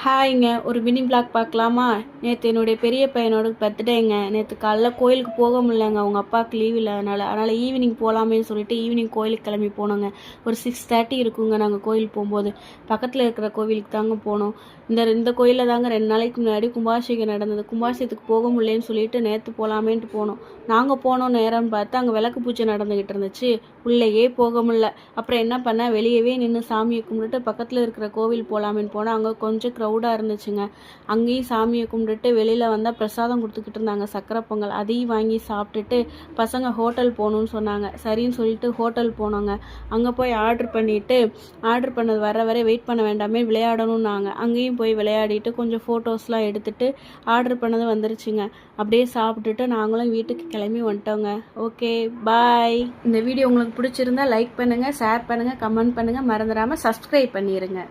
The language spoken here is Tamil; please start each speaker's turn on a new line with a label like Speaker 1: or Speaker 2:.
Speaker 1: ஹாய்ங்க. ஒரு மினி விளாக் பார்க்கலாமா? நேற்று என்னுடைய பெரிய பையனோட பர்த்டேங்க. நேற்று காலைல கோயிலுக்கு போக முடியலங்க. அவங்க அப்பாவுக்கு லீவ் இல்லாதனால. அதனால் ஈவினிங் போகலாமேன்னு சொல்லிட்டு ஈவினிங் கோயிலுக்கு கிளம்பி போனோங்க. ஒரு 6:30 இருக்குங்க நாங்கள் கோயில் போகும்போது. பக்கத்தில் இருக்கிற கோவிலுக்கு தாங்க போனோம். இந்த கோயிலில் தாங்க 2 நாளைக்கு முன்னாடி கும்பாபிஷேகம் நடந்தது. கும்பாபிஷேகத்துக்கு போக முடியலன்னு சொல்லிட்டு நேற்று போகலாமேன்ட்டு போனோம். நாங்கள் போனோம் நேரம்னு பார்த்து அங்கே விளக்கு பூஜை நடந்துக்கிட்டு இருந்துச்சு. உள்ளேயே போக முடியல. அப்புறம் என்ன பண்ணேன், வெளியவே நின்று சாமியை கும்பிட்டுட்டு பக்கத்தில் இருக்கிற கோவில் போகலாமேன்னு போனால் அங்கே கொஞ்சம் க்ரௌடாக இருந்துச்சுங்க. அங்கேயும் சாமியை கும்பிட்டுட்டு வெளியில் வந்தால் பிரசாதம் கொடுத்துக்கிட்டு இருந்தாங்க, சக்கரை பொங்கல். அதையும் வாங்கி சாப்பிட்டுட்டு பசங்க ஹோட்டல் போகணுன்னு சொன்னாங்க. சரின்னு சொல்லிட்டு ஹோட்டல் போனோங்க. அங்கே போய் ஆர்டர் பண்ணது வர வரை வெயிட் பண்ண வேண்டாமே, விளையாடணும்னாங்க. அங்கேயும் போய் விளையாடிட்டு கொஞ்சம் ஃபோட்டோஸ்லாம் எடுத்துட்டு ஆர்டர் பண்ணது வந்துருச்சுங்க. அப்படியே சாப்பிட்டுட்டு நாங்களும் வீட்டுக்கு கிளம்பி வந்துட்டோங்க. ஓகே, பாய். இந்த வீடியோ உங்களுக்கு பிடிச்சிருந்தா லைக் பண்ணுங்கள், ஷேர் பண்ணுங்கள், கமெண்ட் பண்ணுங்கள். மறந்துடாமல் சப்ஸ்கிரைப் பண்ணிடுங்க.